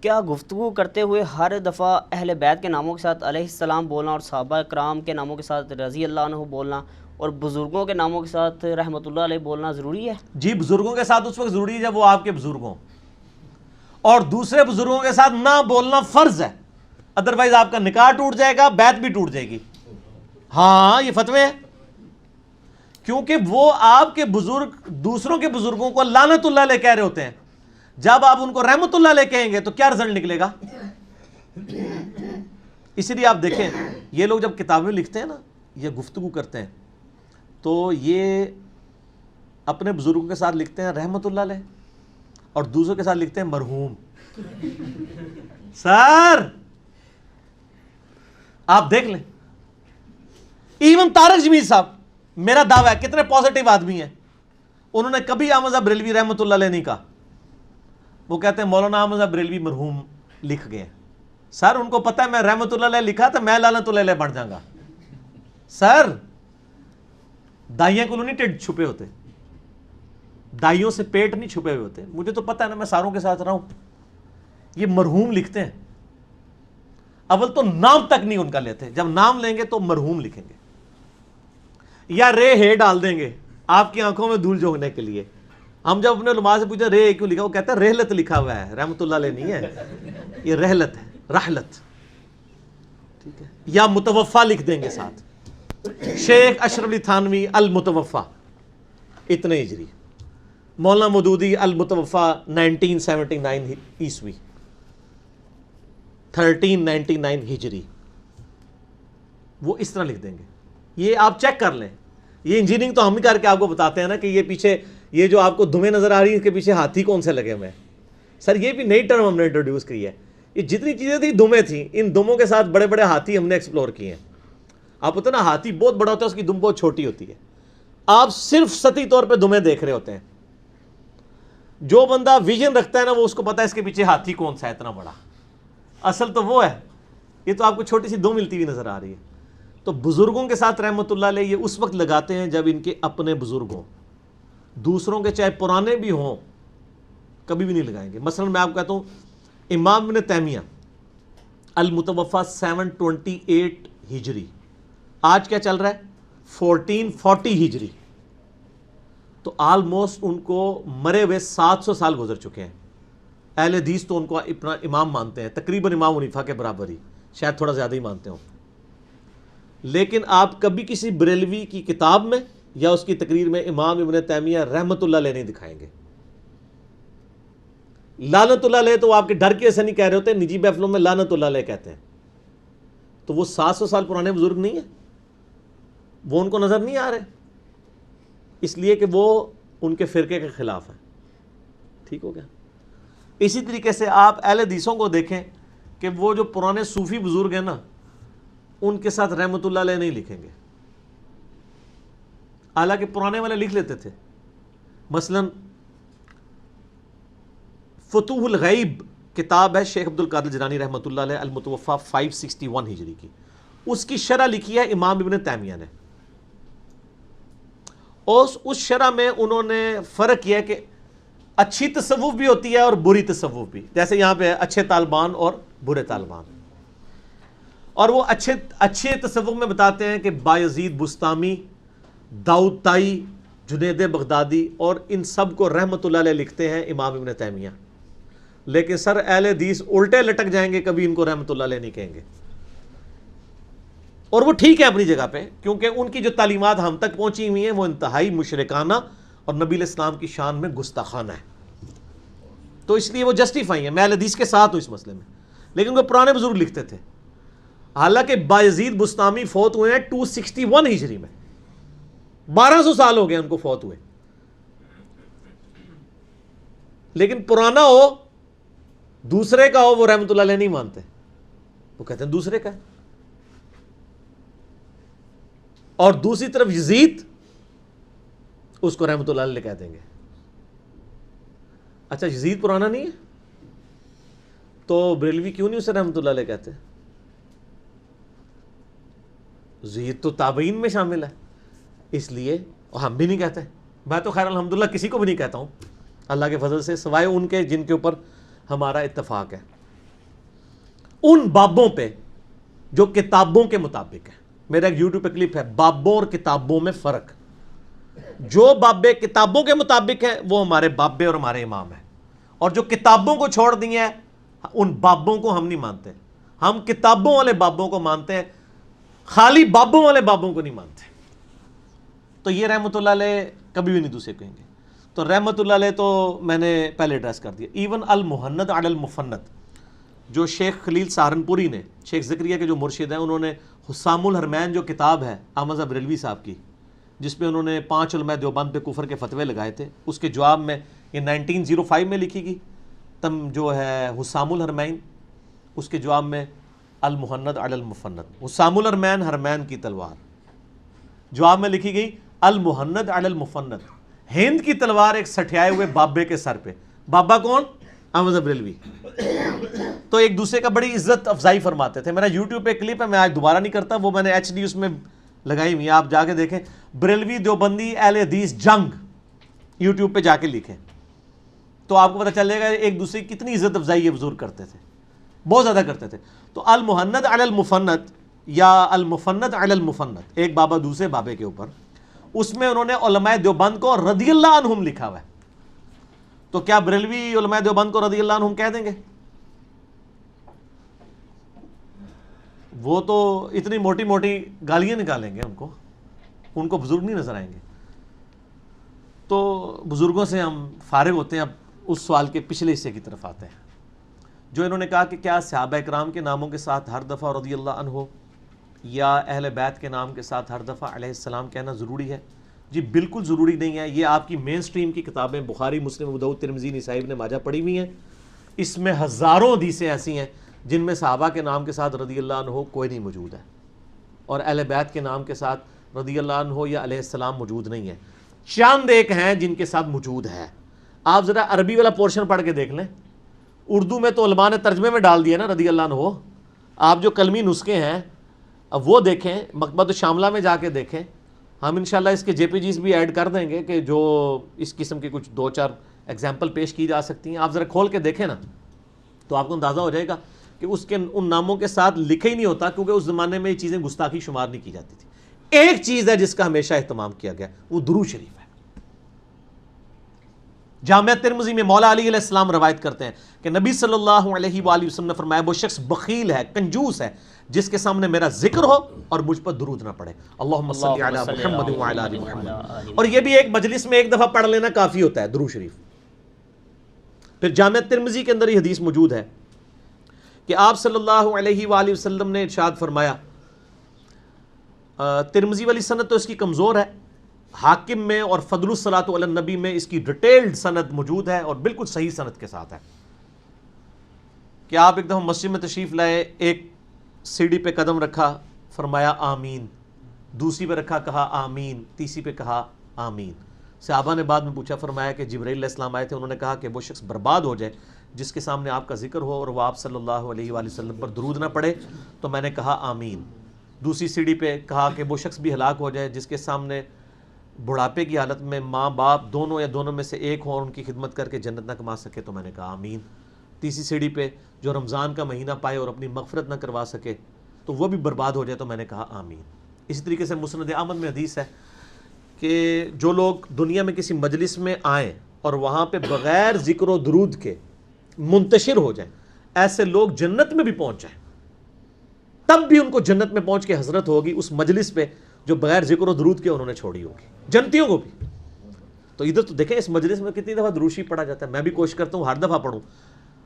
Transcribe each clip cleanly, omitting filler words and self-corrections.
کیا گفتگو کرتے ہوئے ہر دفعہ اہل بیت کے ناموں کے ساتھ علیہ السلام بولنا اور صحابہ کرام کے ناموں کے ساتھ رضی اللہ عنہ بولنا اور بزرگوں کے ناموں کے ساتھ رحمۃ اللہ علیہ بولنا ضروری ہے؟ جی، بزرگوں کے ساتھ اس وقت ضروری ہے جب وہ آپ کے بزرگ ہوں، اور دوسرے بزرگوں کے ساتھ نہ بولنا فرض ہے، ادروائز آپ کا نکاح ٹوٹ جائے گا، بیعت بھی ٹوٹ جائے گی۔ ہاں، یہ فتوے ہیں، کیونکہ وہ آپ کے بزرگ دوسروں کے بزرگوں کو لعنت اللہ علیہ کہہ رہے ہوتے ہیں، جب آپ ان کو رحمت اللہ علیہ کہیں گے تو کیا رزلٹ نکلے گا؟ اسی لیے آپ دیکھیں، یہ لوگ جب کتابیں لکھتے ہیں نا یا گفتگو کرتے ہیں تو یہ اپنے بزرگوں کے ساتھ لکھتے ہیں رحمت اللہ علیہ، اور دوسروں کے ساتھ لکھتے ہیں مرحوم۔ سر آپ دیکھ لیں، ایون طارق جمیل صاحب، میرا دعویٰ ہے کتنے پازیٹیو آدمی ہیں، انہوں نے کبھی احمد صاحب بریلوی رحمت اللہ علیہ نہیں کہا، وہ کہتے ہیں مولانا احمد صاحب بریلوی مرحوم لکھ گئے۔ سر ان کو پتہ ہے میں رحمت اللہ علیہ لکھا تو میں لعنت اللہ علیہ بن جاؤں گا۔ سر دائیاں کو نہیں ٹیڈ چھپے ہوتے، دائیوں سے پیٹ نہیں چھپے ہوئے ہوتے، مجھے تو پتہ ہے نا میں ساروں کے ساتھ رہا ہوں۔ یہ مرحوم لکھتے ہیں، اول تو نام تک نہیں ان کا لیتے، جب نام لیں گے تو مرحوم لکھیں گے یا رے ہے ڈال دیں گے آپ کی آنکھوں میں دھول جھونکنے کے لیے۔ ہم جب اپنے علماء سے پوچھا رے کیوں لکھا، وہ کہتا ہے رحلت لکھا ہوا ہے، رحمت اللہ علیہ نہیں ہے، یہ رحلت ہے، رحلت، ٹھیک ہے، یا متوفا لکھ دیں گے ساتھ، شیخ اشرف علی تھانوی المتوفا اتنے ہجری، مولانا مودودی المتوفا 1979 عیسوی 1399 ہجری، وہ اس طرح لکھ دیں گے۔ یہ آپ چیک کر لیں، یہ انجینئرنگ تو ہم ہی کر کے آپ کو بتاتے ہیں نا کہ یہ پیچھے یہ جو آپ کو دمیں نظر آ رہی ہیں اس کے پیچھے ہاتھی کون سے لگے ہوئے ہیں۔ سر یہ بھی نئی ٹرم ہم نے انٹروڈیوس کی ہے، یہ جتنی چیزیں تھیں دمیں تھیں، ان دموں کے ساتھ بڑے بڑے ہاتھی ہم نے ایکسپلور کیے ہیں۔ آپ ہوتے نا ہاتھی بہت بڑا ہوتا ہے، اس کی دم بہت چھوٹی ہوتی ہے، آپ صرف سطحی طور پہ دمیں دیکھ رہے ہوتے ہیں، جو بندہ ویژن رکھتا ہے نا وہ اس کو پتا ہے اس کے پیچھے ہاتھی کون سا ہے اتنا بڑا، اصل تو وہ ہے، یہ تو آپ کو چھوٹی سی دم ملتی ہوئی نظر آ رہی ہے۔ تو بزرگوں کے ساتھ رحمت اللہ علیہ یہ اس وقت لگاتے ہیں جب ان کے اپنے بزرگ ہوں، دوسروں کے چاہے پرانے بھی ہوں کبھی بھی نہیں لگائیں گے۔ مثلا میں آپ کو کہتا ہوں امام ابن تیمیہ المتوفا 728 ہجری، آج کیا چل رہا ہے 1440 ہجری، تو آلموسٹ ان کو مرے ہوئے 700 سال گزر چکے ہیں۔ اہل حدیث تو ان کو اپنا امام مانتے ہیں، تقریباً امام حنیفہ کے برابر ہی، شاید تھوڑا زیادہ ہی مانتے ہوں، لیکن آپ کبھی کسی بریلوی کی کتاب میں یا اس کی تقریر میں امام ابن تیمیہ رحمت اللہ علیہ نہیں دکھائیں گے۔ لعنت اللہ علیہ تو آپ کے ڈر کی ایسے نہیں کہہ رہے ہوتے، نجی محفلوں میں لعنت اللہ علیہ کہتے ہیں، تو وہ 700 سال پرانے بزرگ نہیں ہیں، وہ ان کو نظر نہیں آ رہے، اس لیے کہ وہ ان کے فرقے کے خلاف ہیں۔ ٹھیک ہو گیا؟ اسی طریقے سے آپ اہل حدیثوں کو دیکھیں کہ وہ جو پرانے صوفی بزرگ ہیں نا ان کے ساتھ رحمت اللہ علیہ نہیں لکھیں گے، حالانکہ پرانے والے لکھ لیتے تھے۔ مثلا فتوح الغیب کتاب ہے شیخ عبد القادر جیلانی رحمۃ اللہ علیہ المتوفا 561 ہجری کی، اس کی شرح لکھی ہے امام ابن تیمیہ نے، اور اس شرح میں انہوں نے فرق کیا کہ اچھی تصوف بھی ہوتی ہے اور بری تصوف بھی، جیسے یہاں پہ اچھے طالبان اور برے طالبان، اور وہ اچھے تصوف میں بتاتے ہیں کہ بایزید بستامی، داؤد طائی، جنید بغدادی اور ان سب کو رحمت اللہ علیہ لکھتے ہیں امام ابن تیمیہ، لیکن سر اہل حدیث الٹے لٹک جائیں گے، کبھی ان کو رحمت اللہ علیہ نہیں کہیں گے، اور وہ ٹھیک ہے اپنی جگہ پہ، کیونکہ ان کی جو تعلیمات ہم تک پہنچی ہوئی ہیں وہ انتہائی مشرکانہ اور نبی علیہ السلام کی شان میں گستاخانہ ہے، تو اس لیے وہ جسٹیفائی ہیں، میں اہل حدیث کے ساتھ ہوں اس مسئلے میں، لیکن وہ پرانے بزرگ لکھتے تھے۔ حالانکہ بایزید بستامی فوت ہوئے ہیں 261 ہجری میں، 1200 سال ہو گئے ان کو فوت ہوئے، لیکن پرانا ہو دوسرے کا ہو وہ رحمت اللہ علیہ نہیں مانتے، وہ کہتے ہیں دوسرے کا ہے۔ اور دوسری طرف یزید اس کو رحمت اللہ علیہ کہہ دیں گے۔ اچھا یزید پرانا نہیں ہے تو بریلوی کیوں نہیں اسے رحمت اللہ علیہ کہتے؟ یزید تو تابعین میں شامل ہے، اس لیے اور ہم بھی نہیں کہتے۔ میں تو خیر الحمدللہ کسی کو بھی نہیں کہتا ہوں اللہ کے فضل سے، سوائے ان کے جن کے اوپر ہمارا اتفاق ہے۔ ان بابوں پہ جو کتابوں کے مطابق ہے. میرا ایک یوٹیوب پہ کلپ ہے بابوں اور کتابوں میں فرق. جو بابے کتابوں کے مطابق ہیں وہ ہمارے بابے اور ہمارے امام ہیں, اور جو کتابوں کو چھوڑ دیے ہیں ان بابوں کو ہم نہیں مانتے. ہم کتابوں والے بابوں کو مانتے ہیں, خالی بابوں والے بابوں کو نہیں مانتے. تو یہ رحمۃ اللہ علیہ کبھی بھی نہیں دوسرے کہیں گے. تو رحمۃ اللہ علیہ تو میں نے پہلے ایڈریس کر دیا. ایون المحند علی المفند, جو شیخ خلیل سہارنپوری نے, شیخ زکریا کے جو مرشد ہیں, انہوں نے حسام الحرمین جو کتاب ہے احمد بریلوی صاحب کی, جس میں انہوں نے 5 علماء دیوبند پہ کفر کے فتوے لگائے تھے, اس کے جواب میں یہ 1905 میں لکھی گئی تم جو ہے حسام الحرمین, اس کے جواب میں المحند علی المفند, حسام الحرمین حرمین کی تلوار, جواب میں لکھی گئی المحند علی المفند, ہند کی تلوار ایک سٹھیائے ہوئے بابے کے سر پہ. بابا کون؟ احمد بریلوی. تو ایک دوسرے کا بڑی عزت افزائی فرماتے تھے. میرا یوٹیوب پہ کلپ ہے, میں آج دوبارہ نہیں کرتا, وہ میں نے HD اس میں لگائی ہوئی ہے, آپ جا کے دیکھیں. بریلوی دیوبندی اہل حدیث جنگ یوٹیوب پہ جا کے لکھیں تو آپ کو پتہ چل جائے گا ایک دوسرے کی کتنی عزت افزائی یہ بزرگ کرتے تھے, بہت زیادہ کرتے تھے. تو المحند علی المفند یا المفند علی المفند, ایک بابا دوسرے بابے کے اوپر, اس میں انہوں نے علماء دیوبند کو رضی اللہ عنہم لکھا ہوا ہے. تو کیا بریلوی علماء دیوبند کو رضی اللہ عنہم کہہ دیں گے؟ وہ تو اتنی موٹی موٹی گالیاں نکالیں گے ان کو بزرگ نہیں نظر آئیں گے. تو بزرگوں سے ہم فارغ ہوتے ہیں. اب اس سوال کے پچھلے حصے کی طرف آتے ہیں, جو انہوں نے کہا کہ کیا صحابہ کرام کے ناموں کے ساتھ ہر دفعہ رضی اللہ عنہ یا اہل بیت کے نام کے ساتھ ہر دفعہ علیہ السلام کہنا ضروری ہے؟ جی بالکل ضروری نہیں ہے. یہ آپ کی مین سٹریم کی کتابیں بخاری, مسلم, ابو داؤد, ترمذی, نسائی, ابن ماجہ پڑھی ہوئی ہیں. اس میں ہزاروں حدیثیں ایسی ہیں جن میں صحابہ کے نام کے ساتھ رضی اللہ عنہ کوئی نہیں موجود ہے, اور اہل بیت کے نام کے ساتھ رضی اللہ عنہ یا علیہ السلام موجود نہیں ہے. چند ایک ہیں جن کے ساتھ موجود ہے. آپ ذرا عربی والا پورشن پڑھ کے دیکھ لیں. اردو میں تو علماء نے ترجمے میں ڈال دیا نا رضی اللہ عنہ. آپ جو کلمی نسخے ہیں اب وہ دیکھیں, مکتبۃ الشاملہ میں جا کے دیکھیں. ہم انشاءاللہ اس کے JPGs بھی ایڈ کر دیں گے کہ جو اس قسم کے کچھ 2-4 ایگزامپل پیش کی جا سکتی ہیں. آپ ذرا کھول کے دیکھیں نا تو آپ کو اندازہ ہو جائے گا کہ اس کے ان ناموں کے ساتھ لکھے ہی نہیں ہوتا, کیونکہ اس زمانے میں یہ چیزیں گستاخی شمار نہیں کی جاتی تھی. ایک چیز ہے جس کا ہمیشہ اہتمام کیا گیا, وہ درود شریف ہے. جامعہ ترمذی میں مولا علی علیہ السلام روایت کرتے ہیں کہ نبی صلی اللہ علیہ وآلہ وسلم نے فرمایا وہ شخص بخیل ہے, کنجوس ہے, جس کے سامنے میرا ذکر ہو اور مجھ پر درود نہ پڑے. اللہم صلی علی محمد وعلی آل محمد. اور یہ بھی ایک مجلس میں ایک دفعہ پڑھ لینا کافی ہوتا ہے درود شریف. پھر جامعہ ترمذی کے اندر یہ حدیث موجود ہے کہ آپ صلی اللہ علیہ وآلہ وسلم نے ارشاد فرمایا, ترمذی والی سند تو اس کی کمزور ہے, حاکم میں اور فضل الصلاۃ علی النبی میں اس کی ڈیٹیلڈ سند موجود ہے اور بالکل صحیح سند کے ساتھ ہے کہ آپ ایک دفعہ مسجد میں تشریف لائے, ایک سیڑھی پہ قدم رکھا, فرمایا آمین, دوسری پہ رکھا کہا آمین, تیسری پہ کہا آمین. صحابہ نے بعد میں پوچھا, فرمایا کہ جبرائیل علیہ السلام آئے تھے, انہوں نے کہا کہ وہ شخص برباد ہو جائے جس کے سامنے آپ کا ذکر ہو اور وہ آپ صلی اللہ علیہ وآلہ وسلم پر درود نہ پڑے. تو میں نے کہا آمین. دوسری سیڑھی پہ کہا کہ وہ شخص بھی ہلاک ہو جائے جس کے سامنے بڑھاپے کی حالت میں ماں باپ دونوں یا دونوں میں سے ایک ہوں اور ان کی خدمت کر کے جنت نہ کما سکے. تو میں نے کہا آمین. تیسری سیڑھی پہ جو رمضان کا مہینہ پائے اور اپنی مغفرت نہ کروا سکے تو وہ بھی برباد ہو جائے. تو میں نے کہا آمین. اسی طریقے سے مسند احمد میں حدیث ہے کہ جو لوگ دنیا میں کسی مجلس میں آئیں اور وہاں پہ بغیر ذکر و درود کے منتشر ہو جائیں, ایسے لوگ جنت میں بھی پہنچ جائیں, تب بھی ان کو جنت میں پہنچ کے حضرت ہوگی اس مجلس پہ جو بغیر ذکر و درود کے انہوں نے چھوڑی ہوگی, جنتیوں کو بھی. تو ادھر تو دیکھیں اس مجلس میں کتنی دفعہ درود شریف پڑھا جاتا ہے. میں بھی کوشش کرتا ہوں ہر دفعہ پڑھوں,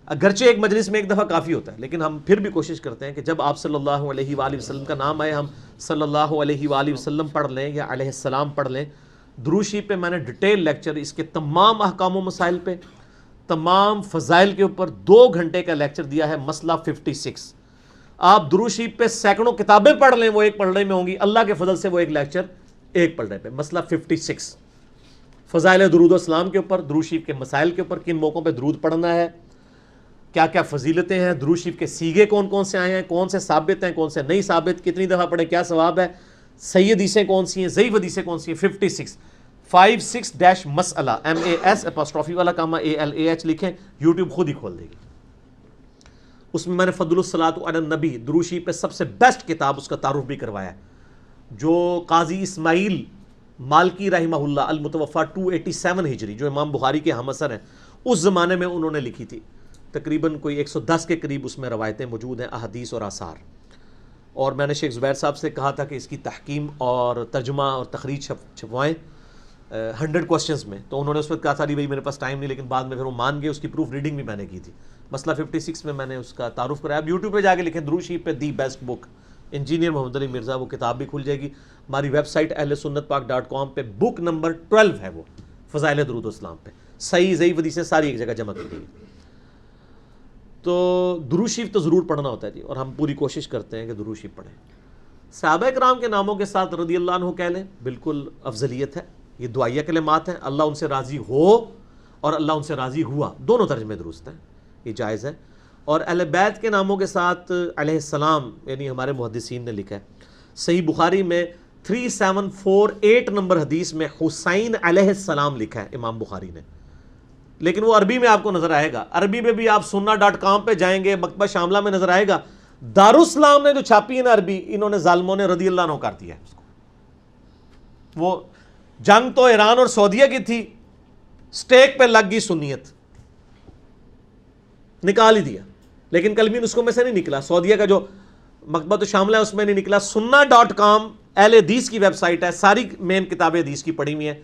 اگرچہ ایک مجلس میں ایک دفعہ کافی ہوتا ہے, لیکن ہم پھر بھی کوشش کرتے ہیں کہ جب آپ صلی اللہ علیہ وآلہ وسلم کا نام آئے ہم صلی اللہ علیہ وآلہ وسلم پڑھ لیں یا علیہ السلام پڑھ لیں. درود شریف پہ میں نے ڈیٹیل لیکچر, اس کے تمام احکام و مسائل پہ, تمام فضائل کے اوپر 2 گھنٹے کا لیکچر دیا ہے, مسئلہ 56. آپ درود شریف پہ سینکڑوں کتابیں پڑھ لیں, وہ ایک پڑھنے میں ہوں گی, اللہ کے فضل سے وہ ایک لیکچر ایک پڑھنے پہ, مسئلہ 56. فضائل درود و اسلام کے اوپر, درود شریف کے مسائل کے اوپر, کن موقعوں پہ درود پڑھنا ہے, کیا کیا فضیلتیں ہیں, درود شریف کے سیغے کون کون سے آئے ہیں, کون سے ثابت ہیں, کون سے نہیں ثابت, کتنی دفعہ پڑھیں کیا ثواب ہے, صحیح حدیثیں کون سی ہیں, ضعیف حدیثیں کون سی ہیں. 56 مسئلہ, MAS apostrophe والا کامہ ALAH لکھیں, یوٹیوب خود ہی کھول دے گی. اس میں نے فضل الصلاۃ علی النبی درود شریف پہ سب سے بیسٹ کتاب اس کا تعارف بھی کروایا ہے، جو قاضی اسماعیل مالکی رحمہ اللہ المتوفا 287 ہجری، جو امام بخاری کے ہم عصر ہیں، اس زمانے میں انہوں نے لکھی تھی. تقریباً کوئی 110 کے قریب اس میں روایتیں موجود ہیں، احادیث اور آثار. اور میں نے شیخ زبیر صاحب سے کہا تھا کہ اس کی تحکیم اور ترجمہ اور تخریج چھپوائیں 100 کوسچنز میں. تو انہوں نے اس وقت کہا تھا علی بھائی میرے پاس ٹائم نہیں، لیکن بعد میں پھر وہ مان گئے. اس کی پروف ریڈنگ بھی میں نے کی تھی. مسئلہ 56 میں نے اس کا تعارف کرایا. اب یوٹیوب پہ جا کے لکھیں درود شریف پہ دی بیسٹ بک انجینئر محمد علی مرزا، وہ کتاب بھی کھل جائے گی. ہماری ویب سائٹ ahlsunnatpak.com پہ بک نمبر 12 ہے، وہ فضائل درود اسلام پہ صحیح ضعیف حدیثیں ساری ایک جگہ جمع کی گئی. تو درود شریف تو ضرور پڑھنا ہوتا ہے جی، اور ہم پوری کوشش کرتے ہیں کہ درود شریف پڑھیں. صحابہ کرام کے ناموں کے ساتھ رضی اللہ عنہ کہہ لیں، بالکل افضلیت ہے. یہ دعائیہ کلمات ہیں، اللہ ان سے راضی ہو اور اللہ ان سے راضی ہوا، دونوں ترجمے درست ہیں، یہ جائز ہے. اور اہل بیت کے ناموں کے ساتھ علیہ السلام یعنی ہمارے محدثین نے لکھا ہے. صحیح بخاری میں 3748 نمبر حدیث میں حسین علیہ السلام لکھا ہے امام بخاری نے، لیکن وہ عربی میں آپ کو نظر آئے گا. عربی میں بھی آپ sunna.com پہ جائیں گے، مکتبہ شاملہ میں نظر آئے گا. دارالسلام نے جو چھاپی ہے نا عربی، انہوں نے ظالموں نے رضی اللہ عنہ کر دیا ہے اس کو. وہ جنگ تو ایران اور سعودیہ کی تھی، سٹیک پہ لگ گئی سنیت، نکال ہی دیا. لیکن کلمی نسخوں میں سے نہیں نکلا. سعودیہ کا جو مکتبۃ شاملہ ہے اس میں نہیں نکلا. sunna.com اہل حدیث کی ویب سائٹ ہے، ساری مین کتابیں حدیث کی پڑھی ہوئی ہیں،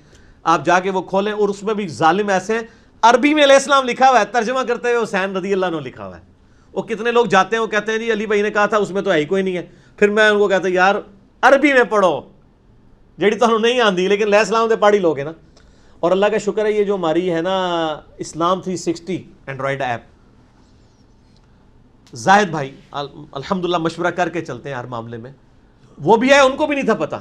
آپ جا کے وہ کھولیں. اور اس میں بھی ظالم ایسے ہیں، عربی میں علیہ السلام لکھا ہوا ہے، ترجمہ کرتے ہوئے حسین رضی اللہ عنہ لکھا ہوا ہے. وہ کتنے لوگ جاتے ہیں، وہ کہتے ہیں جی علی بھائی نے کہا تھا اس میں تو ہے ہی کوئی نہیں ہے. پھر میں ان کو کہتا ہوں یار عربی میں پڑھو، جیڑی تو نہیں آندی، لیکن علیہ السلام دے پاڑی لوگ ہیں نا. اور اللہ کا شکر ہے یہ جو ہماری ہے نا اسلام 360 اینڈرائڈ ایپ، زاہد بھائی الحمدللہ مشورہ کر کے چلتے ہیں ہر معاملے میں، وہ بھی ہے، ان کو بھی نہیں تھا پتا.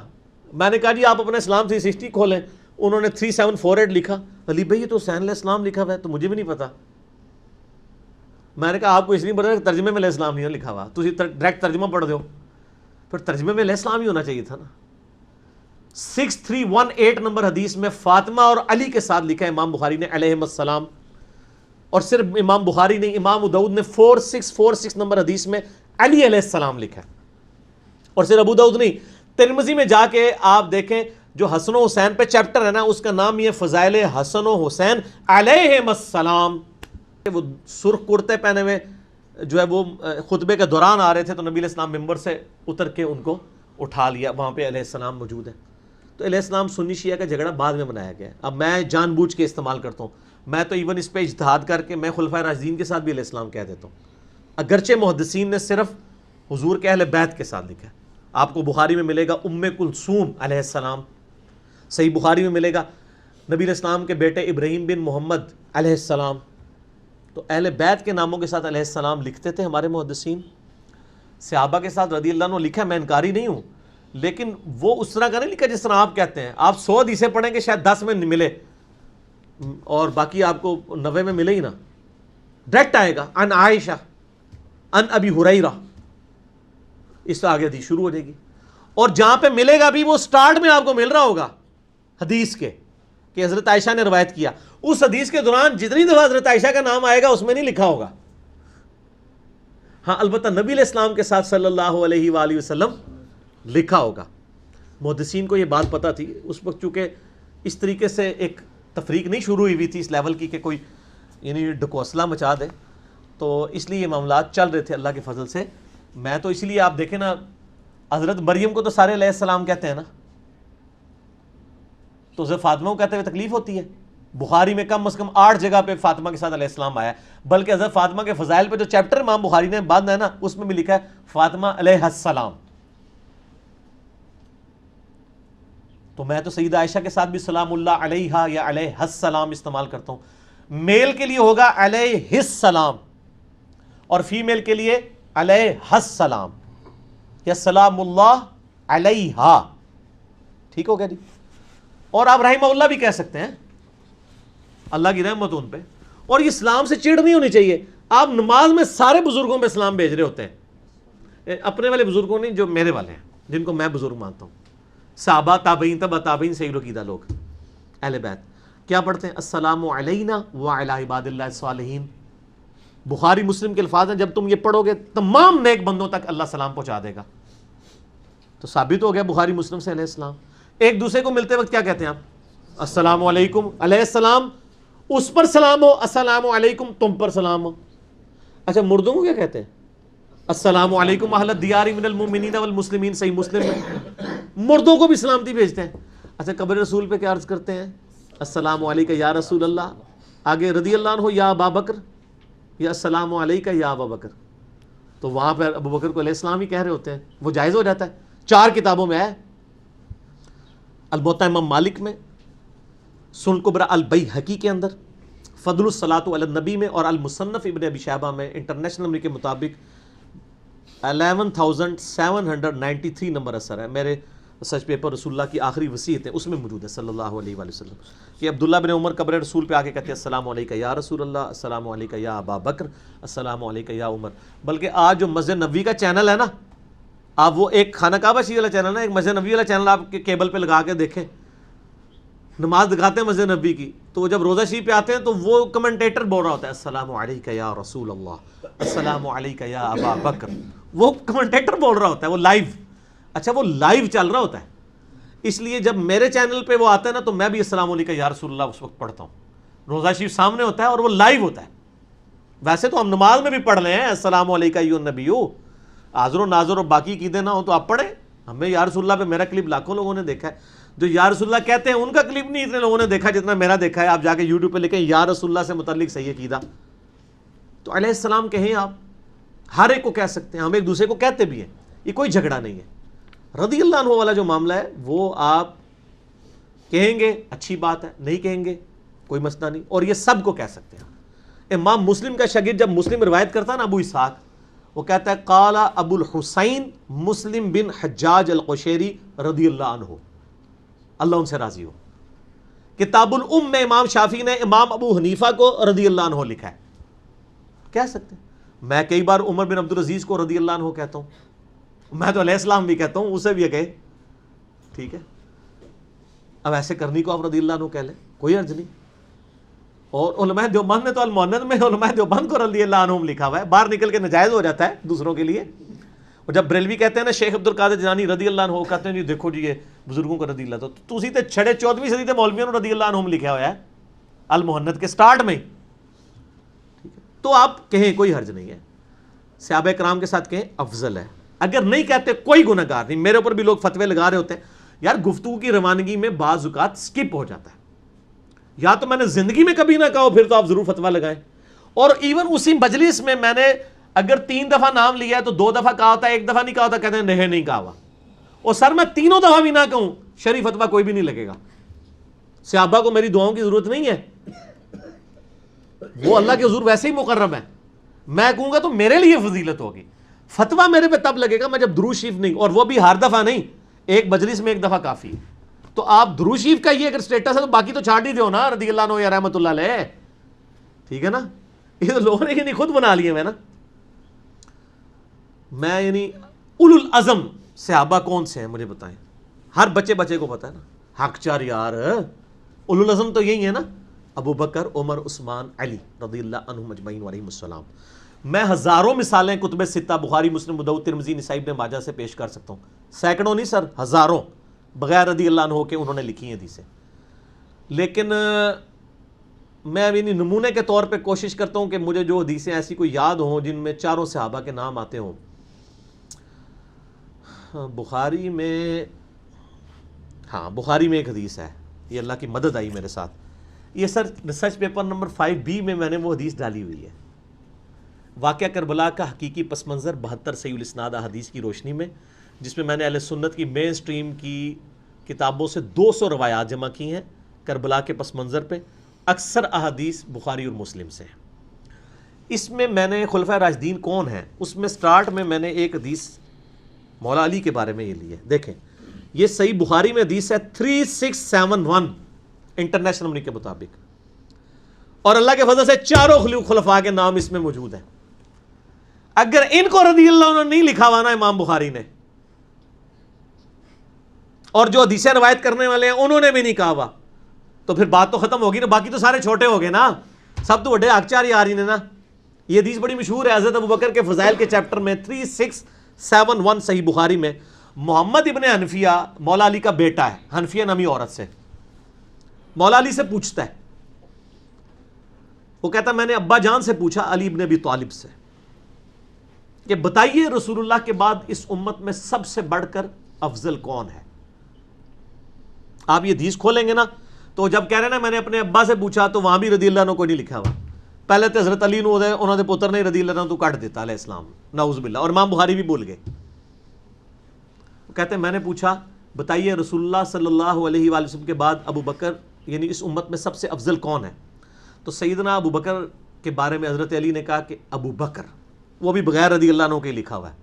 میں نے کہا جی آپ اپنا اسلام 360 کھولیں، انہوں نے 3748 لکھا. علی بھائی یہ تو حسین علیہ السلام لکھا ہوا ہے، تو مجھے بھی نہیں پتا. میں نے کہا آپ کو اس لیے پتا کہ ترجمے میں علیہ السلام نہیں لکھا ہوا، تو ڈائریکٹ ترجمہ پڑھ دو. پھر ترجمے میں علیہ السلام ہی ہونا چاہیے تھا نا. 6318 نمبر حدیث میں فاطمہ اور علی کے ساتھ لکھا ہے امام بخاری نے علیہم السلام. اور صرف امام بخاری نہیں، امام ابو داؤد نے 4646 نمبر حدیث میں علی علیہ السلام لکھا ہے. اور صرف ابو داؤد نہیں، ترمذی میں جا کے آپ دیکھیں جو حسن و حسین پہ چیپٹر ہے نا، اس کا نام یہ فضائل حسن و حسین علیہم السلام. وہ سرخ کرتے پہنے ہوئے جو ہے وہ خطبے کے دوران آ رہے تھے، تو نبی علیہ السلام ممبر سے اتر کے ان کو اٹھا لیا، وہاں پہ علیہ السلام موجود ہے. تو علیہ السلام سنی شیعہ کا جھگڑا بعد میں بنایا گیا ہے. اب میں جان بوجھ کے استعمال کرتا ہوں، میں تو ایون اس پہ اجتہاد کر کے میں خلفائے راشدین کے ساتھ بھی علیہ السلام کہہ دیتا ہوں، اگرچہ محدثین نے صرف حضور کے اہل بیت کے ساتھ لکھا ہے. آپ کو بخاری میں ملے گا ام کلثوم علیہ السلام، صحیح بخاری میں ملے گا نبی علیہ السلام کے بیٹے ابراہیم بن محمد علیہ السلام. تو اہل بیت کے ناموں کے ساتھ علیہ السلام لکھتے تھے ہمارے محدثین. صحابہ کے ساتھ رضی اللہ عنہ لکھا ہے، میں انکاری نہیں ہوں، لیکن وہ اس طرح کا نہیں لکھا جس طرح آپ کہتے ہیں. آپ 100 حدیثیں پڑھیں گے شاید 10 میں ملے اور باقی آپ کو 90 میں ملے ہی نا. ڈائریکٹ آئے گا ان عائشہ ان ابی ہریرہ، اس سے آگے حدیث شروع ہو جائے گی. اور جہاں پہ ملے گا بھی وہ سٹارٹ میں آپ کو مل رہا ہوگا حدیث کے کہ حضرت عائشہ نے روایت کیا. اس حدیث کے دوران جتنی دفعہ حضرت عائشہ کا نام آئے گا اس میں نہیں لکھا ہوگا. ہاں البتہ نبی علیہ السلام کے ساتھ صلی اللہ علیہ وآلہ وسلم لکھا ہوگا. محدثین کو یہ بات پتہ تھی اس وقت، چونکہ اس طریقے سے ایک تفریق نہیں شروع ہوئی ہوئی تھی اس لیول کی کہ کوئی یعنی ڈکوسلا مچا دے، تو اس لیے یہ معاملات چل رہے تھے اللہ کے فضل سے. میں تو اس لیے آپ دیکھیں نا حضرت مریم کو تو سارے علیہ السلام کہتے ہیں نا، تو حضرت فاطمہ کو کہتے ہوئے تکلیف ہوتی ہے. بخاری میں کم از کم 8 جگہ پہ فاطمہ کے ساتھ علیہ السلام آیا ہے، بلکہ حضرت فاطمہ کے فضائل پہ جو چیپٹر امام بخاری نے بعد میں ہے نا اس میں بھی لکھا ہے فاطمہ علیہ السلام. تو میں تو سیدہ عائشہ کے ساتھ بھی سلام اللہ علیہا یا علیہ السلام استعمال کرتا ہوں. میل کے لیے ہوگا علیہ السلام اور فیمیل کے لیے علیہ السلام یا سلام اللہ علیہا. ٹھیک ہو گیا جی. اور آپ رحمہ اللہ بھی کہہ سکتے ہیں، اللہ کی رحمت ان پہ. اور یہ اسلام سے چڑ نہیں ہونی چاہیے. آپ نماز میں سارے بزرگوں پہ سلام بھیج رہے ہوتے ہیں، اپنے والے بزرگوں نہیں جو میرے والے ہیں جن کو میں بزرگ مانتا ہوں، صحابہ تابعین تبع تابعین سے عقیدہ لوگ اہل بیت. کیا پڑھتے ہیں؟ السلام علینا وعلی عباد اللہ الصالحین. بخاری مسلم کے الفاظ ہیں، جب تم یہ پڑھو گے تمام نیک بندوں تک اللہ سلام پہنچا دے گا. تو ثابت ہو گیا بخاری مسلم سے علیہ السلام. ایک دوسرے کو ملتے وقت کیا کہتے ہیں آپ؟ السلام علیکم، علیہ السلام اس پر سلام ہو، السلام علیکم تم پر سلام ہو. اچھا مردوں کو کیا کہتے ہیں؟ السلام علیکم اہل الدیار من المؤمنین والمسلمین. صحیح مسلم میں مردوں کو بھی سلامتی بھیجتے ہیں. اچھا قبر رسول پہ کیا عرض کرتے ہیں؟ السلام علیکہ یا رسول اللہ، آگے رضی اللہ عنہ یا ابا بکر، یا السلام علیکہ یا ابا بکر. تو وہاں پہ ابو بکر کو علیہ السلام ہی کہہ رہے ہوتے ہیں، وہ جائز ہو جاتا ہے. 4 کتابوں میں ہے، الموطا امام مالک میں، سنن کبری البیہقی کے اندر، فضل الصلاۃ علی النبی میں، اور المصنف ابن ابی شیبہ میں. انٹرنیشنل نمبر کے مطابق 11,793 نمبر اثر ہے. میرے سچ پیپر رسول اللہ کی آخری وصیت ہے اس میں موجود ہے صلی اللہ علیہ وآلہ وسلم، کہ عبداللہ بن عمر قبر رسول پہ آ کے کہتے ہیں السلام علیکہ یا رسول اللہ، السلام علیکہ یا ابا بکر، السلام علیکہ یا عمر. بلکہ آج جو مسجد نبوی کا چینل ہے نا، آپ وہ ایک خانہ کعبہ شریف والا چینل ہے، ایک مسجد نبوی والا چینل آپ کے کیبل پہ لگا کے دیکھیں، نماز دکھاتے ہیں مسجد نبوی کی، تو جب روزہ شریف پہ آتے ہیں تو وہ کمنٹیٹر بول رہا ہوتا ہے السلام علیکہ یا رسول اللہ، السلام علیکہ یا ابا بکر. وہ کمنٹیٹر بول رہا ہوتا ہے، وہ لائیو. اچھا وہ لائیو چل رہا ہوتا ہے، اس لیے جب میرے چینل پہ وہ آتا ہے نا تو میں بھی السلام علیکم یا رسول اللہ اس وقت پڑھتا ہوں. روزہ شریف سامنے ہوتا ہے اور وہ لائیو ہوتا ہے. ویسے تو ہم نماز میں بھی پڑھ لیں ہیں السلام علیکم ایھا النبی، حاضر و ناظر اور باقی عقیدے نہ ہو تو آپ پڑھیں. ہمیں یا رسول اللہ پہ میرا کلپ لاکھوں لوگوں نے دیکھا ہے، جو یا رسول اللہ کہتے ہیں ان کا کلپ نہیں اتنے لوگوں نے دیکھا جتنا میرا دیکھا ہے. آپ جا کے یوٹیوب پہ لکھیں یا رسول اللہ سے متعلق صحیح عقیدہ، تو علیہ السلام کہیں آپ، ہر ایک کو کہہ سکتے ہیں، ہم ایک دوسرے کو کہتے بھی ہیں، یہ کوئی جھگڑا نہیں ہے. رضی اللہ عنہ والا جو معاملہ ہے وہ آپ کہیں گے اچھی بات ہے، نہیں کہیں گے کوئی مسئلہ نہیں، اور یہ سب کو کہہ سکتے ہیں. امام مسلم کا شاگرد جب مسلم روایت کرتا ہے نا ابو اسحاق، وہ کہتا ہے قال ابو الحسین مسلم بن حجاج القشیری رضی اللہ عنہ، اللہ ان سے راضی ہو. کتاب الام میں امام شافعی نے امام ابو حنیفہ کو رضی اللہ عنہ لکھا ہے، کہہ سکتے ہیں. میں کئی بار عمر بن عبدالعزیز کو رضی اللہ عنہ کہتا ہوں، میں تو علیہ السلام بھی کہتا ہوں، اسے بھی یہ کہے، ٹھیک ہے. اب ایسے کرنی کو آپ رضی اللہ عنہ کہہ لیں، کوئی عرض نہیں. اور علماء دیوبند نے تو المعند میں علماء دیوبند کو رضی اللہ عنہم لکھا ہوا ہے، باہر نکل کے نجائز ہو جاتا ہے دوسروں کے لیے. اور جب بریلوی کہتے ہیں نا شیخ عبد القادر جیلانی رضی اللہ عنہ، کہتے ہیں جی دیکھو جی یہ بزرگوں کو رضی اللہ، تو اسی تے 14ویں صدی تے مولویوں نے رضی اللہ عنہم لکھا ہوا ہے المہند کے سٹارٹ میں. تو آپ کہیں کوئی حرج نہیں ہے، صحابہ کرام کے ساتھ کہیں افضل ہے. اگر نہیں کہتے کوئی گناہ گار نہیں. میرے اوپر بھی لوگ فتوے لگا رہے ہوتے ہیں، یار گفتگو کی روانگی میں بعض اوقات سکپ ہو جاتا ہے، یا تو میں نے زندگی میں کبھی نہ کہا ہو پھر تو آپ ضرور فتویٰ لگائیں. اور ایون اسی مجلس میں میں نے اگر 3 دفعہ نام لیا ہے تو 2 دفعہ کہا ہوتا ہے، 1 دفعہ نہیں کہا ہوتا، کہتے ہیں نہیں کہا ہوا. اور سر میں 3 دفعہ بھی نہ کہوں شرعی فتویٰ کوئی بھی نہیں لگے گا. صحابہ کو میری دعاؤں کی ضرورت نہیں ہے، وہ اللہ کے حضور ویسے ہی مقرب ہیں. میں کہوں گا تو میرے لیے فضیلت ہوگی. فتویٰ میرے پہ تب لگے گا میں جب درود شریف نہیں، اور وہ بھی ہر دفعہ نہیں، ایک مجلس میں 1 دفعہ کافی. تو آپ درود شریف کا یہ اگر سٹیٹس ہے تو باقی تو چھاڑ ہی دو نا رضی اللہ عنہ یا رحمۃ اللہ علیہ، ٹھیک ہے نا. یہ تو لوگوں نے نہیں خود بنا لیے میں نا. میں یعنی اولو العزم صحابہ کون سے ہیں مجھے بتائیں. ہر بچے کو پتا ہے نا، حق چار یار اولو العزم تو یہی ہے نا، ابو بکر عمر عثمان علی رضی اللہ عنہم اجمعین علیہم السلام. میں ہزاروں مثالیں کتب ستہ بخاری مسلم ابو داؤد ترمذی نسائی ابن ماجہ سے پیش کر سکتا ہوں، سینکڑوں نہیں سر، ہزاروں بغیر رضی اللہ عنہ کے انہوں نے لکھی ہیں حدیثیں. لیکن میں ابھی نمونے کے طور پہ کوشش کرتا ہوں کہ مجھے جو حدیثیں ایسی کوئی یاد ہوں جن میں چاروں صحابہ کے نام آتے ہوں. بخاری میں، ہاں بخاری میں ایک حدیث ہے، یہ اللہ کی مدد آئی میرے ساتھ. یہ سر ریسرچ پیپر نمبر 5B میں نے وہ حدیث ڈالی ہوئی ہے. واقعہ کربلا کا حقیقی پس منظر 72 صحیح الاسناد احادیث کی روشنی میں، جس میں میں نے اہل سنت کی مین سٹریم کی کتابوں سے 200 روایات جمع کی ہیں کربلا کے پس منظر پہ. اکثر احادیث بخاری اور مسلم سے ہیں. اس میں میں نے خلفائے راشدین کون ہیں، اس میں سٹارٹ میں میں نے ایک حدیث مولا علی کے بارے میں یہ لی ہے. دیکھیں یہ صحیح بخاری میں حدیث ہے 3671 انٹرنیشنل نمبر کے مطابق، اور اللہ کے فضل سے چاروں خلفاء کے نام اس میں موجود ہیں. اگر ان کو رضی اللہ عنہ نہیں لکھا ہوا نا امام بخاری نے، اور جو حدیثیں روایت کرنے والے ہیں انہوں نے بھی نہیں کہا ہوا، تو پھر بات تو ختم ہوگی نا. باقی تو سارے چھوٹے ہو گئے نا، سب تو بڑے اکچار یار ہی نے نا. یہ حدیث بڑی مشہور ہے حضرت ابوبکر کے فضائل کے چیپٹر میں 3671 صحیح بخاری میں. محمد ابن حنفیہ مولا علی کا بیٹا ہے, حنفیہ نامی عورت سے. مولا علی سے پوچھتا ہے, وہ کہتا ہے میں نے ابا جان سے پوچھا علی ابن ابی طالب سے کہ بتائیے رسول اللہ کے بعد اس امت میں سب سے بڑھ کر افضل کون ہے. آپ یہ حدیث کھولیں گے نا تو جب کہہ رہے ہیں نا میں نے اپنے ابا سے پوچھا تو وہاں بھی رضی اللہ عنہ کوئی نہیں لکھا ہوا. پہلے تو حضرت علی انہوں نے پتر نے رضی اللہ عنہ تو کاٹ دیتا علیہ السلام, نعوذ باللہ, اور امام بخاری بھی بول گئے. کہتے ہیں میں نے پوچھا بتائیے رسول اللہ صلی اللہ علیہ وآلہ وسلم کے بعد ابو بکر یعنی اس امت میں سب سے افضل کون ہے. تو سیدنا ابو بکر کے بارے میں حضرت علی نے کہا کہ ابو بکر, وہ بھی بغیر رضی اللہ عنہ کے لکھا ہوا ہے,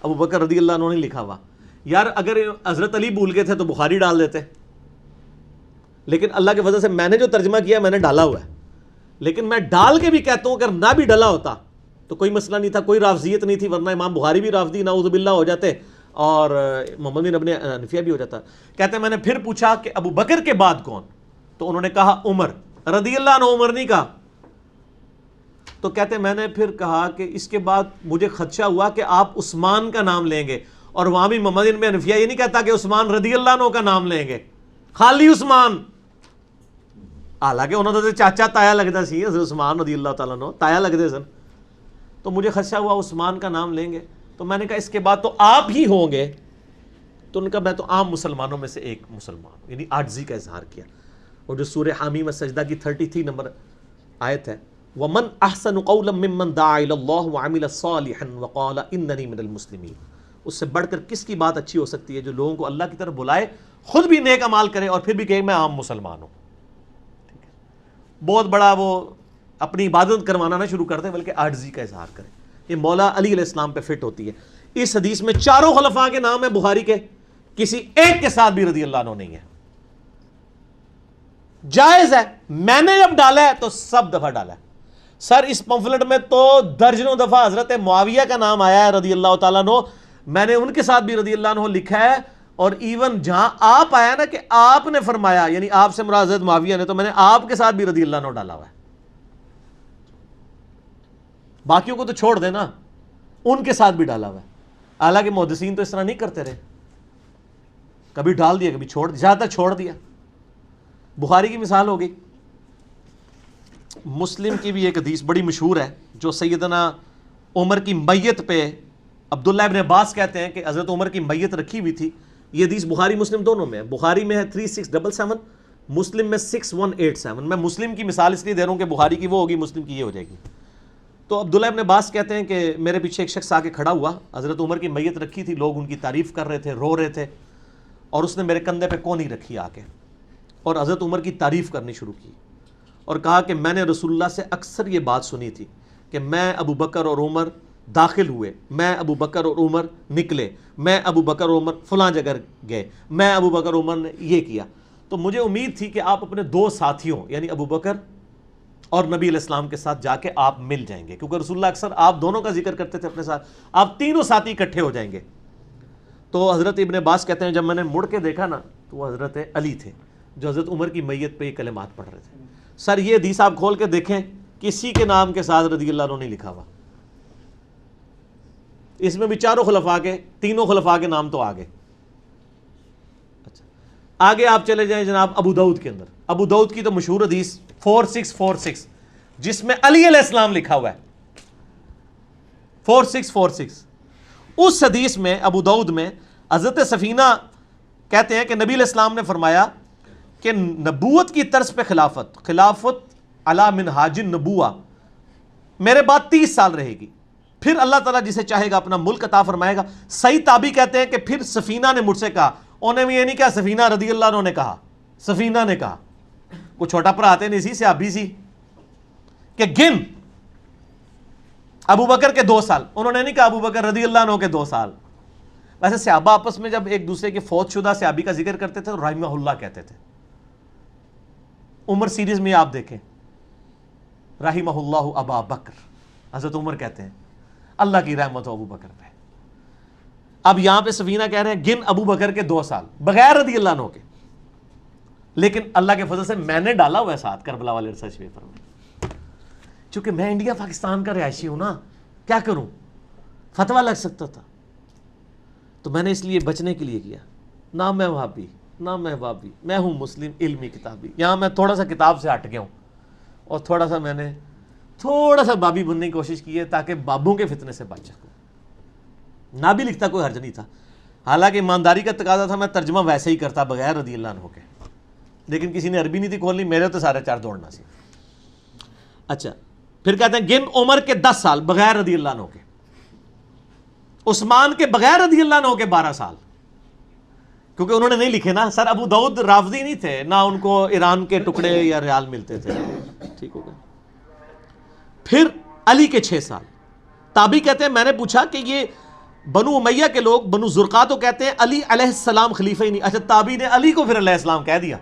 ابو بکر رضی اللہ عنہ نہیں لکھا ہوا. یار اگر حضرت علی بھول گئے تھے تو بخاری ڈال دیتے, لیکن اللہ کے فضل سے میں نے جو ترجمہ کیا میں نے ڈالا ہوا ہے. لیکن میں ڈال کے بھی کہتا ہوں اگر نہ بھی ڈلا ہوتا تو کوئی مسئلہ نہیں تھا, کوئی رافضیت نہیں تھی, ورنہ امام بخاری بھی رافضی نعوذ باللہ ہو جاتے اور محمد بن حنفیہ بھی ہو جاتا. کہتے ہیں میں نے پھر پوچھا کہ ابو بکر کے بعد کون, تو انہوں نے کہا عمر رضی اللہ عنہ. عمر نہیں کہا. تو کہتے ہیں میں نے پھر کہا کہ اس کے بعد مجھے خدشہ ہوا کہ آپ عثمان کا نام لیں گے, اور وہاں بھی محمد بن حنفیہ یہ نہیں کہتا کہ عثمان رضی اللہ عنہ کا نام لیں گے, خالی عثمان. حالانکہ انہوں نے چاچا تایا لگتا سی حضرت عثمان رضی اللہ تعالیٰ عنہ, تایا لگتے سن. تو مجھے خدشہ ہوا عثمان کا نام لیں گے, تو میں نے کہا اس کے بعد تو آپ ہی ہوں گے. تو ان کا میں تو عام مسلمانوں میں سے ایک مسلمان, یعنی عاجزی کا اظہار کیا. اور جو سورہ حامی میں سجدہ کی 33 نمبر آیت ہے, وَمَنْ أَحْسَنُ قَوْلًا مِّمَّنْ دَعَا إِلَى اللَّهِ وَعَمِلَ صَالِحًا وَقَالَ إِنَّنِي مِنَ الْمُسْلِمِينَ. اس سے بڑھ کر کس کی بات اچھی ہو سکتی ہے جو لوگوں کو اللہ کی طرف بلائے, خود بھی نیک عمال کرے اور پھر بھی کہے میں عام مسلمان ہوں. بہت بڑا وہ اپنی عبادت کروانا نہ شروع کرتے بلکہ عاجزی کا اظہار کرے. یہ مولا علی علیہ السلام پہ فٹ ہوتی ہے. اس حدیث میں چاروں خلفاء کے نام ہیں بخاری کے, کسی ایک کے ساتھ بھی رضی اللہ عنہ نہیں ہے. جائز ہے, میں نے جب ڈالا ہے تو سب دفعہ ڈالا ہے. سر اس پمفلٹ میں تو درجنوں دفعہ حضرت معاویہ کا نام آیا ہے رضی اللہ تعالیٰ عنہ, میں نے ان کے ساتھ بھی رضی اللہ عنہ لکھا ہے. اور ایون جہاں آپ آیا نا کہ آپ نے فرمایا, یعنی آپ سے مراد حضرت معاویہ نے, تو میں نے آپ کے ساتھ بھی رضی اللہ عنہ ڈالا ہوا ہے. باقیوں کو تو چھوڑ دینا, ان کے ساتھ بھی ڈالا ہوا ہے. حالانکہ محدثین تو اس طرح نہیں کرتے رہے, کبھی ڈال دیا کبھی چھوڑ دیا, جہاں تک چھوڑ دیا. بخاری کی مثال ہو گئی. مسلم کی بھی ایک حدیث بڑی مشہور ہے جو سیدنا عمر کی میت پہ عبداللہ ابن عباس کہتے ہیں کہ حضرت عمر کی میت رکھی ہوئی تھی. یہ حدیث بخاری مسلم دونوں میں ہے. بخاری میں ہے 3677, مسلم میں 6187. میں مسلم کی مثال اس لیے دے رہا ہوں کہ بخاری کی وہ ہوگی, مسلم کی یہ ہو جائے گی. تو عبداللہ ابن عباس کہتے ہیں کہ میرے پیچھے ایک شخص آ کے کھڑا ہوا, حضرت عمر کی میت رکھی تھی, لوگ ان کی تعریف کر رہے تھے, رو رہے تھے, اور اس نے میرے کندھے پہ کونی رکھی آ کے اور حضرت عمر کی تعریف کرنی شروع کی, اور کہا کہ میں نے رسول اللہ سے اکثر یہ بات سنی تھی کہ میں ابو بکر اور عمر داخل ہوئے, میں ابو بکر اور عمر نکلے, میں ابو بکر اور عمر فلاں جگہ گئے, میں ابو بکر عمر نے یہ کیا. تو مجھے امید تھی کہ آپ اپنے دو ساتھیوں یعنی ابو بکر اور نبی علیہ السلام کے ساتھ جا کے آپ مل جائیں گے, کیونکہ رسول اللہ اکثر آپ دونوں کا ذکر کرتے تھے اپنے ساتھ, آپ تینوں ساتھی اکٹھے ہو جائیں گے. تو حضرت ابن عباس کہتے ہیں جب میں نے مڑ کے دیکھا نا تو وہ حضرت علی تھے جو حضرت عمر کی میت پہ یہ کلمات پڑھ رہے تھے. سر یہ حدیث آپ کھول کے دیکھیں, کسی کے نام کے ساتھ رضی اللہ عنہ نہیں لکھا ہوا. اس میں بھی چاروں خلفاء کے, تینوں خلفاء کے نام تو آگے. اچھا آگے آپ چلے جائیں جناب ابو داؤد کے اندر. ابو داؤد کی تو مشہور حدیث 4646 جس میں علی علیہ السلام لکھا ہوا ہے, 4646. اس حدیث میں ابو داؤد میں حضرت سفینہ کہتے ہیں کہ نبی علیہ السلام نے فرمایا کہ نبوت کی طرز پہ خلافت علی منہاج النبوہ میرے بعد 30 سال رہے گی, پھر اللہ تعالیٰ جسے چاہے گا اپنا ملک عطا فرمائے گا. صحیح تابعی کہتے ہیں کہ پھر سفینہ نے مجھ سے کہا, انہیں بھی یہ نہیں کہا سفینہ رضی اللہ عنہ نے کہا, سفینہ نے کہا, کوئی چھوٹا پر آتے نہیں سی, صحابی سی, کہ گن ابو بکر کے 2 سال. انہوں نے نہیں کہا ابو بکر رضی اللہ عنہ کے 2 سال. ویسے صحابہ آپس میں جب ایک دوسرے کے فوت شدہ صحابی کا ذکر کرتے تھے تو رحمہ اللہ کہتے تھے. عمر سیریز میں آپ دیکھیں رحمہ اللہ ابا بکر, حضرت عمر کہتے ہیں اللہ کی رحمت ہو ابو بکر پہ. اب یہاں پہ سفینہ کہہ رہے ہیں گن ابو بکر کے 2 سال بغیر رضی اللہ عنہ کے, لیکن اللہ کے فضل سے میں نے ڈالا ہوا ہے ساتھ کربلا والے ریسرچ پیپر میں. چونکہ میں انڈیا پاکستان کا رہائشی ہوں نا، کیا کروں، فتویٰ لگ سکتا تھا، تو میں نے اس لیے بچنے کے لیے کیا، نہ میں وہابی نہ میں وہابی، میں ہوں مسلم علمی کتابی. یہاں میں تھوڑا سا کتاب سے ہٹ گیا ہوں اور تھوڑا سا میں نے تھوڑا سا بابی بننے کی کوشش کی ہے تاکہ بابوں کے فتنے سے بچ سکوں. نہ بھی لکھتا کوئی حرج نہیں تھا، حالانکہ ایمانداری کا تقاضا تھا، میں ترجمہ ویسے ہی کرتا بغیر رضی اللہ عنہ کے، لیکن کسی نے عربی نہیں تھی کھولنی، میرے تو سارے چار دوڑنا سی. اچھا پھر کہتے ہیں گن عمر کے 10 سال بغیر رضی اللہ عنہ کے، عثمان کے بغیر رضی اللہ عنہ کے 12 سال، کیونکہ انہوں نے نہیں لکھے نا. سر ابو داؤد رافضی نہیں تھے، نہ ان کو ایران کے ٹکڑے یا ریال ملتے تھے. ٹھیک ہو گیا. پھر علی کے 6 سال. تابعی کہتے ہیں میں نے پوچھا کہ یہ بنو امیہ کے لوگ بنو زرقہ تو کہتے ہیں علی علیہ السلام خلیفہ ہی نہیں. اچھا تابعی نے علی کو پھر علیہ السلام کہہ دیا.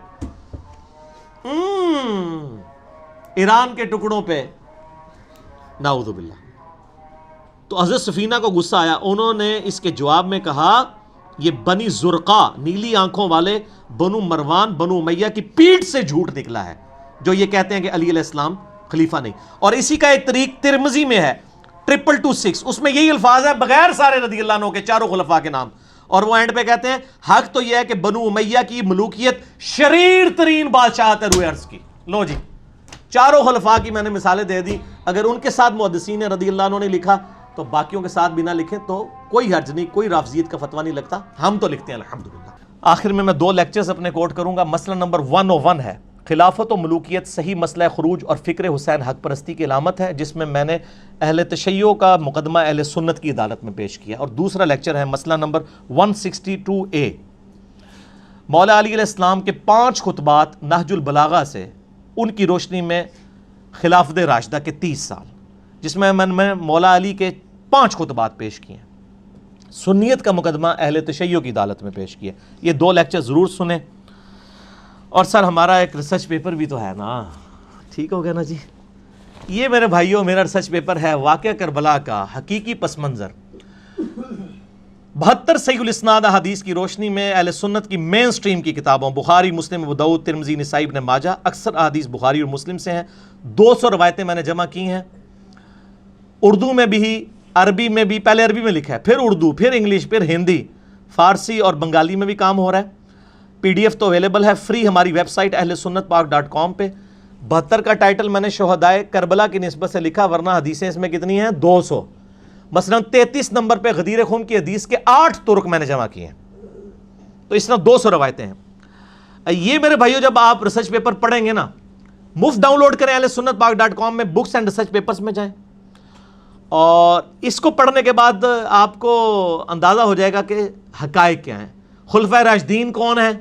ایران کے ٹکڑوں پہ نعوذ باللہ. تو حضرت سفینہ کو غصہ آیا، انہوں نے اس کے جواب میں کہا یہ بنی زرقہ نیلی آنکھوں والے بنو مروان بنو امیہ کی پیٹھ سے جھوٹ نکلا ہے جو یہ کہتے ہیں کہ علی علیہ السلام خلیفہ نہیں. اور اسی کا ایک طریق ترمذی میں ہے 2226، اس میں یہی الفاظ ہے بغیر سارے رضی اللہ عنہ کے چاروں خلفاء کے نام. اور وہ اینڈ پہ کہتے ہیں حق تو یہ ہے کہ بنو امیہ کی ملوکیت شریر ترین بادشاہت ہے روئے ارض کی. لو جی چاروں خلفاء کی میں نے مثالیں دے دی. اگر ان کے ساتھ محدثین رضی اللہ عنہ نے لکھا تو باقیوں کے ساتھ بھی نہ لکھیں تو کوئی حرج نہیں، کوئی رافضیت کا فتویٰ نہیں لگتا، ہم تو لکھتے ہیں الحمدللہ. آخر میں 2 لیکچرز اپنے کوٹ کروں گا. مسئلہ نمبر 101 ہے خلافت و ملوکیت صحیح مسئلہ خروج اور فکر حسین حق پرستی کی علامت ہے، جس میں میں نے اہل تشیع کا مقدمہ اہل سنت کی عدالت میں پیش کیا. اور دوسرا لیکچر ہے مسئلہ نمبر 162A مولا علی علیہ السلام کے 5 خطبات نہج البلاغہ سے ان کی روشنی میں خلافت راشدہ کے 30 سال، جس میں میں مولا علی کے 5 خطبات پیش کیے ہیں. سنیت کا مقدمہ اہل تشیع کی عدالت میں پیش کیا. یہ 2 لیکچر ضرور سنیں. اور سر ہمارا ایک ریسرچ پیپر بھی تو ہے نا، ٹھیک ہو گیا نا جی. یہ میرے بھائیوں میرا ریسرچ پیپر ہے واقعہ کربلا کا حقیقی پس منظر، 72 صحیح الاسناد احادیث کی روشنی میں اہل سنت کی مین سٹریم کی کتابوں بخاری، مسلم، ابو داؤد، ترمذی، نسائی، ابن ماجہ، اکثر احادیث بخاری اور مسلم سے ہیں. 200 روایتیں میں نے جمع کی ہیں، اردو میں بھی عربی میں بھی. پہلے عربی میں لکھا ہے، پھر اردو، پھر انگلش، پھر ہندی، فارسی اور بنگالی میں بھی کام ہو رہا ہے. PDF تو اویلیبل ہے فری ہماری ویب سائٹ اہل سنت پاک.com پہ. 72 کا ٹائٹل میں نے شہدائے کربلا کی نسبت سے لکھا، ورنہ حدیثیں اس میں کتنی ہیں 200. مثلا 33 نمبر پہ غدیر خون کی حدیث کے 8 طرق میں نے جمع کیے ہیں، تو اس طرح 200 روایتیں ہیں. یہ میرے بھائیوں جب آپ ریسرچ پیپر پڑھیں گے نا، مفت ڈاؤن لوڈ کریں اہل سنت پاک.com میں، بکس اینڈ ریسرچ پیپرز میں جائیں، اور اس کو پڑھنے کے بعد آپ کو اندازہ ہو جائے گا کہ حقائق کیا ہیں. خلفائے راشدین کون ہیں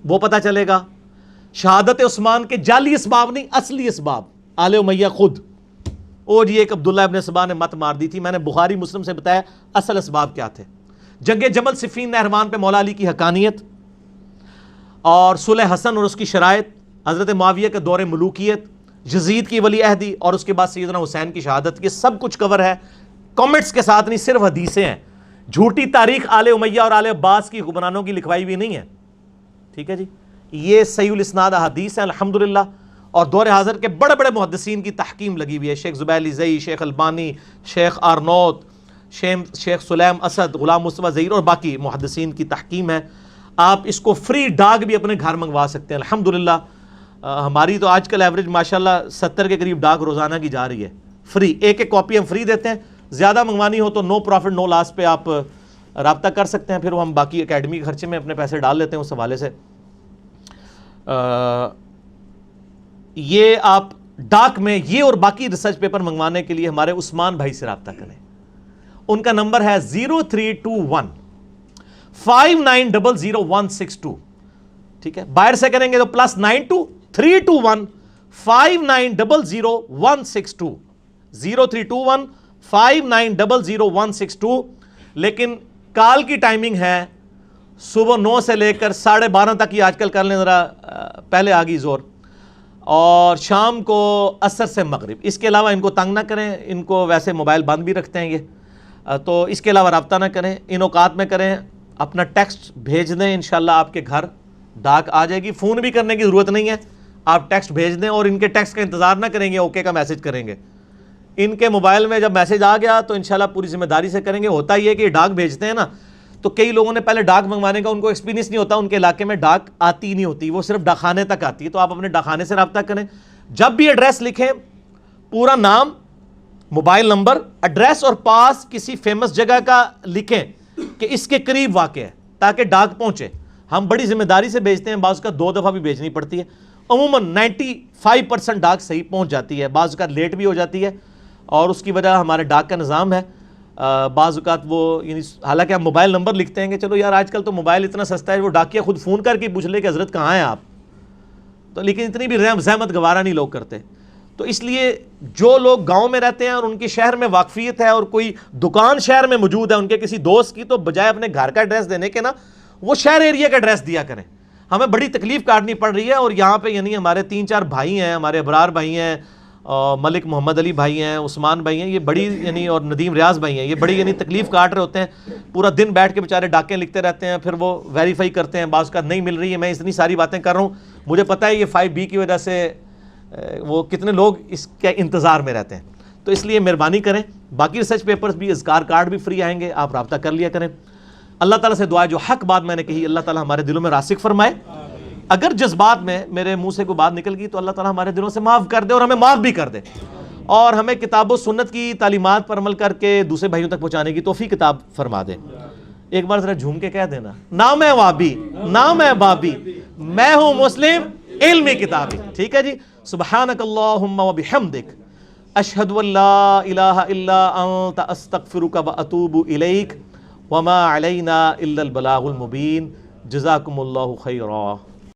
وہ پتہ چلے گا. شہادت عثمان کے جعلی اسباب نہیں، اصلی اسباب آل امیہ خود. او جی ایک عبداللہ ابن سبا نے مت مار دی تھی، میں نے بخاری مسلم سے بتایا اصل اسباب کیا تھے. جنگ جمل صفین نہروان پہ مولا علی کی حقانیت، اور صلح حسن اور اس کی شرائط، حضرت معاویہ کے دور ملوکیت، یزید کی ولی عہدی، اور اس کے بعد سیدنا حسین کی شہادت. یہ سب کچھ کور ہے کامنٹس کے ساتھ، نہیں صرف حدیثیں ہیں. جھوٹی تاریخ آل امیہ اور آل عباس کی حکمرانوں کی لکھوائی ہوئی نہیں ہے. ٹھیک ہے جی، یہ صحیح الاسناد احادیث ہیں الحمدللہ. اور دور حاضر کے بڑے بڑے محدثین کی تحکیم لگی ہوئی ہے، شیخ زبیر زئی، شیخ البانی، شیخ آرنوت، شیخ سلیم اسد، غلام مصطفیٰ ظہیر اور باقی محدثین کی تحکیم ہے. آپ اس کو فری ڈاک بھی اپنے گھر منگوا سکتے ہیں الحمدللہ. ہماری تو آج کل ایوریج ماشاءاللہ 70 کے قریب ڈاک روزانہ کی جا رہی ہے فری. ایک کاپی ہم فری دیتے ہیں، زیادہ منگوانی ہو تو نو پروفٹ نو لاس پہ آپ رابطہ کر سکتے ہیں، پھر ہم باقی اکیڈمی کے خرچے میں اپنے پیسے ڈال لیتے ہیں اس حوالے سے. یہ آپ ڈاک میں یہ اور باقی ریسرچ پیپر منگوانے کے لیے ہمارے عثمان بھائی سے رابطہ کریں. ان کا نمبر ہے 0321 59000162. ٹھیک ہے، باہر سے کریں گے تو +92 321 59000162 0321 59000162. لیکن کال کی ٹائمنگ ہے صبح 9 سے لے کر 12:30 تک ہی آج کل کر لیں، ذرا پہلے آ گئی زور، اور شام کو عصر سے مغرب. اس کے علاوہ ان کو تنگ نہ کریں، ان کو ویسے موبائل بند بھی رکھتے ہیں یہ، تو اس کے علاوہ رابطہ نہ کریں. ان اوقات میں کریں، اپنا ٹیکسٹ بھیج دیں، انشاءاللہ آپ کے گھر ڈاک آ جائے گی. فون بھی کرنے کی ضرورت نہیں ہے، آپ ٹیکسٹ بھیج دیں، اور ان کے ٹیکسٹ کا انتظار نہ کریں گے، اوکے کا میسج کریں گے. ان کے موبائل میں جب میسج آ گیا تو انشاءاللہ پوری ذمہ داری سے کریں گے. ہوتا یہ ہے کہ یہ ڈاک بھیجتے ہیں نا, تو کئی لوگوں نے پہلے ڈاک منگوانے کا ان کو ایکسپیرینس نہیں ہوتا, ان کے علاقے میں ڈاک آتی نہیں ہوتی, وہ صرف ڈاکخانے تک آتی ہے. تو آپ اپنے ڈاکخانے سے رابطہ کریں. جب بھی ایڈریس لکھیں, پورا نام, موبائل نمبر, ایڈریس اور پاس کسی فیمس جگہ کا لکھیں کہ اس کے قریب واقع ہے, تاکہ ڈاک پہنچے. ہم بڑی ذمہ داری سے بھیجتے ہیں, بعض کا 2 دفعہ بھی بھیجنی پڑتی ہے. عموماً 95% ڈاک صحیح پہنچ جاتی ہے, بعض کا لیٹ بھی ہو جاتی ہے, اور اس کی وجہ ہمارے ڈاک کا نظام ہے. بعض اوقات وہ یعنی حالانکہ ہم موبائل نمبر لکھتے ہیں کہ چلو یار آج کل تو موبائل اتنا سستا ہے, وہ ڈاکیا خود فون کر کے پوچھ لے کہ حضرت کہاں ہیں آپ, تو لیکن اتنی بھی زحمت گوارا نہیں لوگ کرتے. تو اس لیے جو لوگ گاؤں میں رہتے ہیں اور ان کی شہر میں واقفیت ہے اور کوئی دکان شہر میں موجود ہے ان کے کسی دوست کی, تو بجائے اپنے گھر کا ایڈریس دینے کے نا وہ شہر ایریا کا ایڈریس دیا کریں. ہمیں بڑی تکلیف کاٹنی پڑ رہی ہے, اور یہاں پہ یعنی ہمارے 3-4 بھائی ہیں, ہمارے ابرار بھائی ہیں, ملک محمد علی بھائی ہیں, عثمان بھائی ہیں, یہ بڑی یعنی اور ندیم ریاض بھائی ہیں, یہ بڑی یعنی تکلیف کاٹ رہے ہوتے ہیں. پورا دن بیٹھ کے بیچارے ڈاکیں لکھتے رہتے ہیں, پھر وہ ویریفائی کرتے ہیں, بعض کا نہیں مل رہی ہے. میں اتنی ساری باتیں کر رہا ہوں, مجھے پتہ ہے یہ 5B کی وجہ سے وہ کتنے لوگ اس کے انتظار میں رہتے ہیں. تو اس لیے مہربانی کریں. باقی ریسرچ پیپرز بھی, اذکار کارڈ بھی فری آئیں گے, آپ رابطہ کر لیا کریں. اللہ تعالیٰ سے دعا ہے جو حق بات میں نے کہی اللہ تعالیٰ ہمارے دلوں میں راسخ فرمائے. اگر جذبات میں میرے منہ سے کوئی بات نکل گئی تو اللہ تعالیٰ ہمارے دلوں سے معاف کر دے اور ہمیں معاف بھی کر دے, اور ہمیں کتاب و سنت کی تعلیمات پر عمل کر کے دوسرے بھائیوں تک پہنچانے کی توفیق کتاب فرما دے. ایک بار ذرا جھوم کے کہہ دینا, نہ میں وابی نہ میں بابی, میں ہوں مسلم علمی کتابی. ٹھیک ہے جی. سبحانک اللہم و بحمدک, اشہد ان لا الہ الا انت, استغفرک و اتوب الیک, وما علینا الا البلاغ المبین. جزاکم اللہ خیرا.